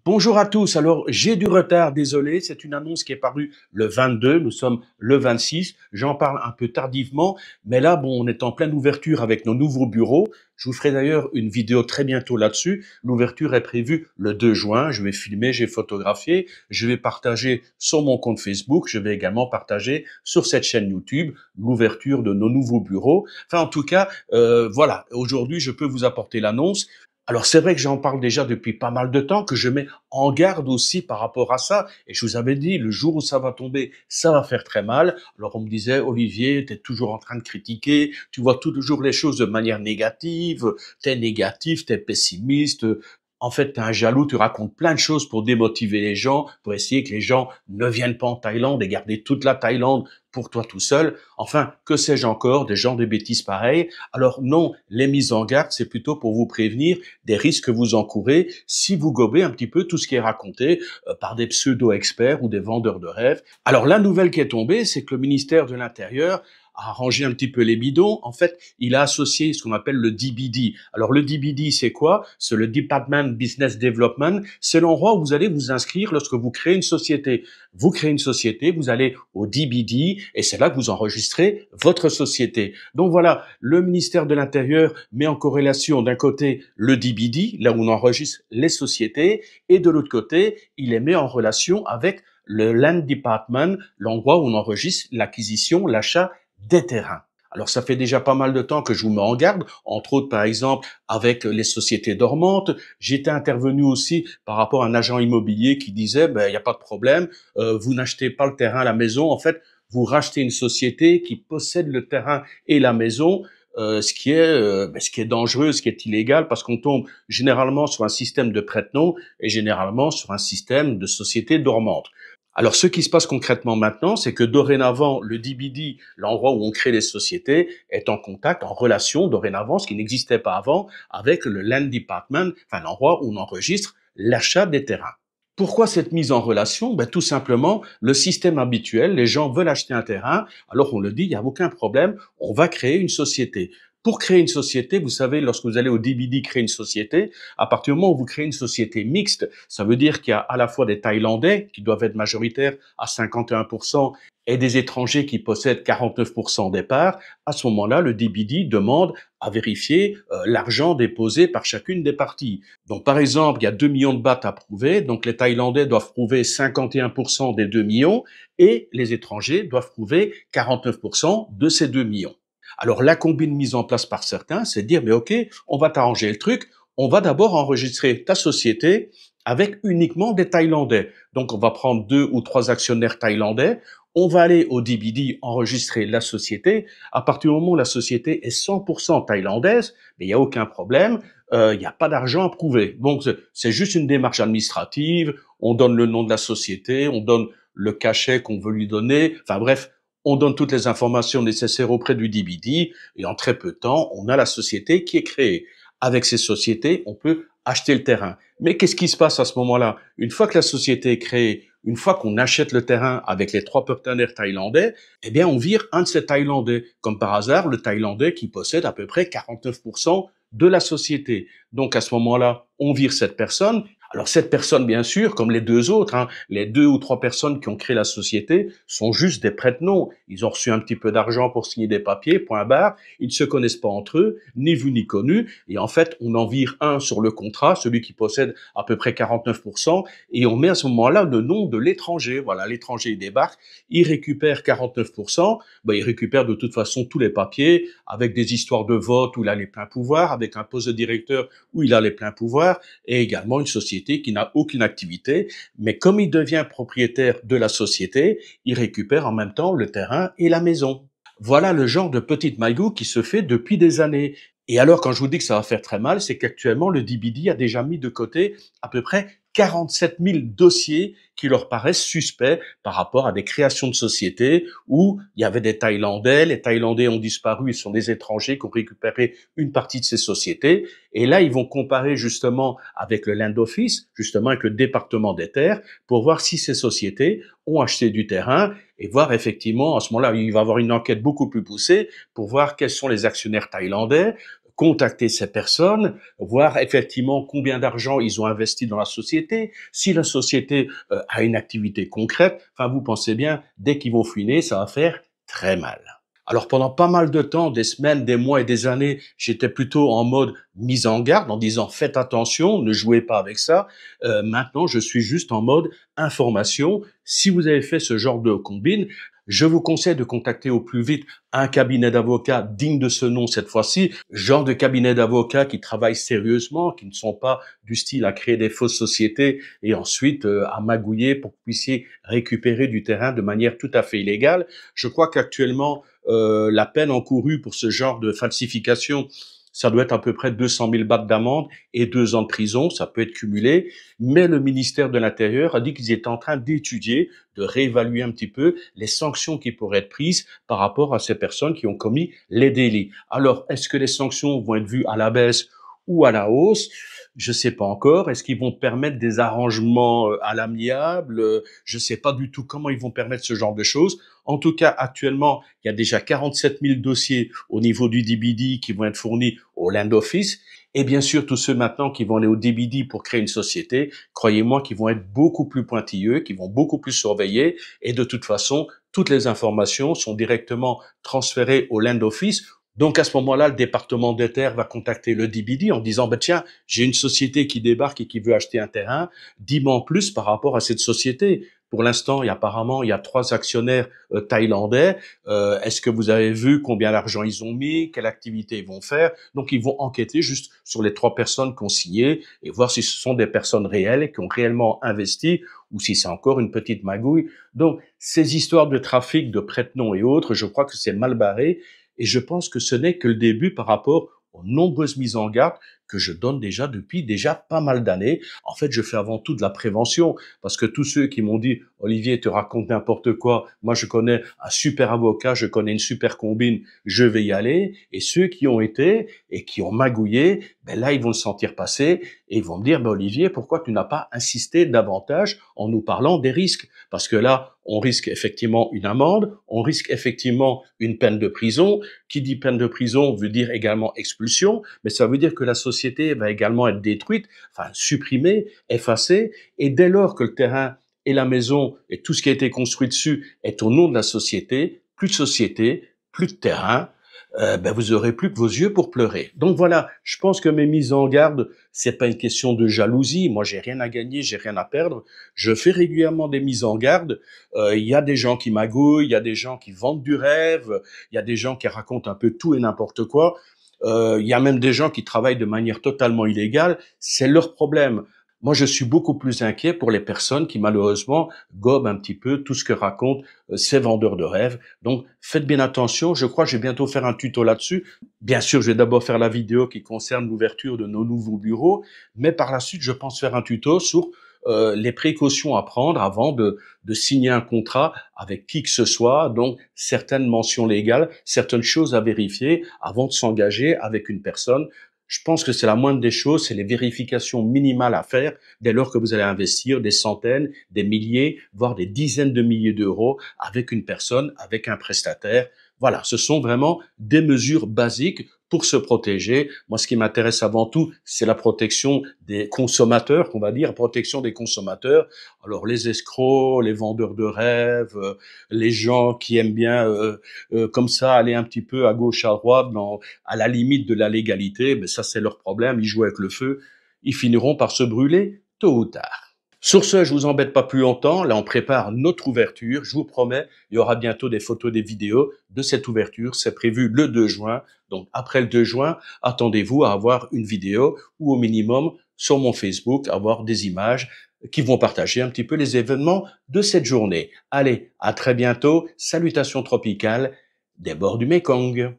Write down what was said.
Bonjour à tous. Alors, j'ai du retard, désolé. C'est une annonce qui est parue le 22. Nous sommes le 26. J'en parle un peu tardivement. Mais là, bon, on est en pleine ouverture avec nos nouveaux bureaux. Je vous ferai d'ailleurs une vidéo très bientôt là-dessus. L'ouverture est prévue le 2 juin. Je vais filmer, j'ai photographié. Je vais partager sur mon compte Facebook. Je vais également partager sur cette chaîne YouTube l'ouverture de nos nouveaux bureaux. Enfin, en tout cas, voilà. Aujourd'hui, je peux vous apporter l'annonce. Alors c'est vrai que j'en parle déjà depuis pas mal de temps, que je mets en garde aussi par rapport à ça. Et je vous avais dit, le jour où ça va tomber, ça va faire très mal. Alors on me disait, Olivier, tu es toujours en train de critiquer, tu vois toujours les choses de manière négative, tu es négatif, tu es pessimiste. En fait, tu es un jaloux, tu racontes plein de choses pour démotiver les gens, pour essayer que les gens ne viennent pas en Thaïlande et garder toute la Thaïlande pour toi tout seul. Enfin, que sais-je encore, des gens de bêtises pareilles. Alors non, les mises en garde, c'est plutôt pour vous prévenir des risques que vous encourez si vous gobez un petit peu tout ce qui est raconté par des pseudo-experts ou des vendeurs de rêves. Alors la nouvelle qui est tombée, c'est que le ministère de l'Intérieur a rangé un petit peu les bidons. En fait, il a associé ce qu'on appelle le DBD. Alors le DBD, c'est quoi? C'est le Department Business Development. C'est l'endroit où vous allez vous inscrire lorsque vous créez une société. Vous créez une société, vous allez au DBD et c'est là que vous enregistrez votre société. Donc voilà, le ministère de l'Intérieur met en corrélation d'un côté le DBD, là où on enregistre les sociétés, et de l'autre côté, il les met en relation avec le Land Department, l'endroit où on enregistre l'acquisition, l'achat des terrains. Alors ça fait déjà pas mal de temps que je vous mets en garde, entre autres par exemple avec les sociétés dormantes. J'étais intervenu aussi par rapport à un agent immobilier qui disait il n'y a pas de problème, vous n'achetez pas le terrain à la maison, en fait vous rachetez une société qui possède le terrain et la maison. Ce qui est dangereux, ce qui est illégal, parce qu'on tombe généralement sur un système de prête-nom et généralement sur un système de société dormante. Alors, ce qui se passe concrètement maintenant, c'est que dorénavant, le DBD, l'endroit où on crée les sociétés, est en contact, en relation dorénavant, ce qui n'existait pas avant, avec le Land Department, enfin l'endroit où on enregistre l'achat des terrains. Pourquoi cette mise en relation? Tout simplement, le système habituel, les gens veulent acheter un terrain, alors on le dit, il n'y a aucun problème, on va créer une société. Pour créer une société, vous savez, lorsque vous allez au DBD créer une société, à partir du moment où vous créez une société mixte, ça veut dire qu'il y a à la fois des Thaïlandais qui doivent être majoritaires à 51% et des étrangers qui possèdent 49% des parts. À ce moment-là, le DBD demande à vérifier l'argent déposé par chacune des parties. Donc, par exemple, il y a 2 millions de bahts à prouver. Donc, les Thaïlandais doivent prouver 51% des 2 millions et les étrangers doivent prouver 49% de ces 2 millions. Alors, la combine mise en place par certains, c'est de dire, mais ok, on va t'arranger le truc, on va d'abord enregistrer ta société avec uniquement des Thaïlandais. Donc, on va prendre 2 ou 3 actionnaires thaïlandais, on va aller au DBD enregistrer la société. À partir du moment où la société est 100% thaïlandaise, mais il n'y a aucun problème, il n'y a pas d'argent à prouver. Donc, c'est juste une démarche administrative, on donne le nom de la société, on donne le cachet qu'on veut lui donner, enfin bref, on donne toutes les informations nécessaires auprès du DBD et en très peu de temps, on a la société qui est créée. Avec ces sociétés, on peut acheter le terrain. Mais qu'est-ce qui se passe à ce moment-là? Une fois que la société est créée, une fois qu'on achète le terrain avec les 3 partenaires thaïlandais, eh bien, on vire un de ces Thaïlandais. Comme par hasard, le Thaïlandais qui possède à peu près 49% de la société. Donc, à ce moment-là, on vire cette personne. Alors cette personne, bien sûr, comme les 2 autres, les 2 ou 3 personnes qui ont créé la société sont juste des prête-noms. Ils ont reçu un petit peu d'argent pour signer des papiers, point barre. Ils ne se connaissent pas entre eux, ni vu ni connu. Et en fait, on en vire un sur le contrat, celui qui possède à peu près 49%, et on met à ce moment-là le nom de l'étranger. Voilà, l'étranger il débarque, il récupère 49%, il récupère de toute façon tous les papiers, avec des histoires de vote où il a les pleins pouvoirs, avec un poste de directeur où il a les pleins pouvoirs, et également une société qui n'a aucune activité, mais comme il devient propriétaire de la société, il récupère en même temps le terrain et la maison. Voilà le genre de petite magouille qui se fait depuis des années. Et alors, quand je vous dis que ça va faire très mal, c'est qu'actuellement, le DBD a déjà mis de côté à peu près 47 000 dossiers qui leur paraissent suspects par rapport à des créations de sociétés où il y avait des Thaïlandais, les Thaïlandais ont disparu, ils sont des étrangers qui ont récupéré une partie de ces sociétés. Et là, ils vont comparer justement avec le Land Office, justement avec le département des terres, pour voir si ces sociétés ont acheté du terrain et voir effectivement, à ce moment-là, il va y avoir une enquête beaucoup plus poussée pour voir quels sont les actionnaires thaïlandais, contacter ces personnes, voir effectivement combien d'argent ils ont investi dans la société, si la société a une activité concrète. Enfin, vous pensez bien, dès qu'ils vont fouiner, ça va faire très mal. Alors pendant pas mal de temps, des semaines, des mois et des années, j'étais plutôt en mode mise en garde, en disant faites attention, ne jouez pas avec ça. Maintenant, je suis juste en mode information. Si vous avez fait ce genre de combine, je vous conseille de contacter au plus vite un cabinet d'avocats digne de ce nom cette fois-ci, genre de cabinet d'avocats qui travaillent sérieusement, qui ne sont pas du style à créer des fausses sociétés et ensuite à magouiller pour que vous puissiez récupérer du terrain de manière tout à fait illégale. Je crois qu'actuellement, la peine encourue pour ce genre de falsification, ça doit être à peu près 200 000 bahts d'amende et 2 ans de prison, ça peut être cumulé. Mais le ministère de l'Intérieur a dit qu'ils étaient en train d'étudier, de réévaluer un petit peu les sanctions qui pourraient être prises par rapport à ces personnes qui ont commis les délits. Alors, est-ce que les sanctions vont être vues à la baisse ou à la hausse? Je sais pas encore. Est-ce qu'ils vont permettre des arrangements à l'amiable? Je sais pas du tout comment ils vont permettre ce genre de choses. En tout cas, actuellement, il y a déjà 47 000 dossiers au niveau du DBD qui vont être fournis au Land Office. Et bien sûr, tous ceux maintenant qui vont aller au DBD pour créer une société, croyez-moi qu'ils vont être beaucoup plus pointilleux, qu'ils vont beaucoup plus surveiller. Et de toute façon, toutes les informations sont directement transférées au Land Office. Donc à ce moment-là, le département des terres va contacter le DBD en disant tiens, j'ai une société qui débarque et qui veut acheter un terrain, dis-moi en plus par rapport à cette société. Pour l'instant, il y a 3 actionnaires thaïlandais. Est-ce que vous avez vu combien d'argent ils ont mis, quelle activité ils vont faire? Donc ils vont enquêter juste sur les 3 personnes qui ont signé et voir si ce sont des personnes réelles qui ont réellement investi ou si c'est encore une petite magouille. Donc ces histoires de trafic, de prête-noms et autres, je crois que c'est mal barré. Et je pense que ce n'est que le début par rapport aux nombreuses mises en garde que je donne déjà depuis déjà pas mal d'années. En fait, je fais avant tout de la prévention parce que tous ceux qui m'ont dit « Olivier, tu racontes n'importe quoi, moi je connais un super avocat, je connais une super combine, je vais y aller ». Et ceux qui ont été et qui ont magouillé, ben là, ils vont le sentir passer et ils vont me dire « Olivier, pourquoi tu n'as pas insisté davantage en nous parlant des risques ?» Parce que là, on risque effectivement une amende, on risque effectivement une peine de prison. Qui dit peine de prison veut dire également expulsion, mais ça veut dire que la société va également être détruite, enfin supprimée, effacée, et dès lors que le terrain et la maison et tout ce qui a été construit dessus est au nom de la société, plus de terrain, vous aurez plus que vos yeux pour pleurer. Donc voilà, je pense que mes mises en garde, c'est pas une question de jalousie. Moi, j'ai rien à gagner, j'ai rien à perdre. Je fais régulièrement des mises en garde. Il y a des gens qui magouillent, il y a des gens qui vendent du rêve, il y a des gens qui racontent un peu tout et n'importe quoi. Il y a même des gens qui travaillent de manière totalement illégale. C'est leur problème. Moi, je suis beaucoup plus inquiet pour les personnes qui, malheureusement, gobent un petit peu tout ce que racontent ces vendeurs de rêves. Donc, faites bien attention. Je crois que je vais bientôt faire un tuto là-dessus. Bien sûr, je vais d'abord faire la vidéo qui concerne l'ouverture de nos nouveaux bureaux, mais par la suite, je pense faire un tuto sur les précautions à prendre avant de signer un contrat avec qui que ce soit, donc certaines mentions légales, certaines choses à vérifier avant de s'engager avec une personne. Je pense que c'est la moindre des choses, c'est les vérifications minimales à faire dès lors que vous allez investir des centaines, des milliers, voire des dizaines de milliers d'euros avec une personne, avec un prestataire. Voilà, ce sont vraiment des mesures basiques pour se protéger. Moi, ce qui m'intéresse avant tout, c'est la protection des consommateurs, qu'on va dire, protection des consommateurs. Alors, les escrocs, les vendeurs de rêves, les gens qui aiment bien, comme ça, aller un petit peu à gauche, à droite, à la limite de la légalité, mais ça, c'est leur problème. Ils jouent avec le feu. Ils finiront par se brûler tôt ou tard. Sur ce, je vous embête pas plus longtemps. Là, on prépare notre ouverture. Je vous promets, il y aura bientôt des photos, des vidéos de cette ouverture. C'est prévu le 2 juin. Donc, après le 2 juin, attendez-vous à avoir une vidéo ou au minimum sur mon Facebook, avoir des images qui vont partager un petit peu les événements de cette journée. Allez, à très bientôt. Salutations tropicales des bords du Mékong.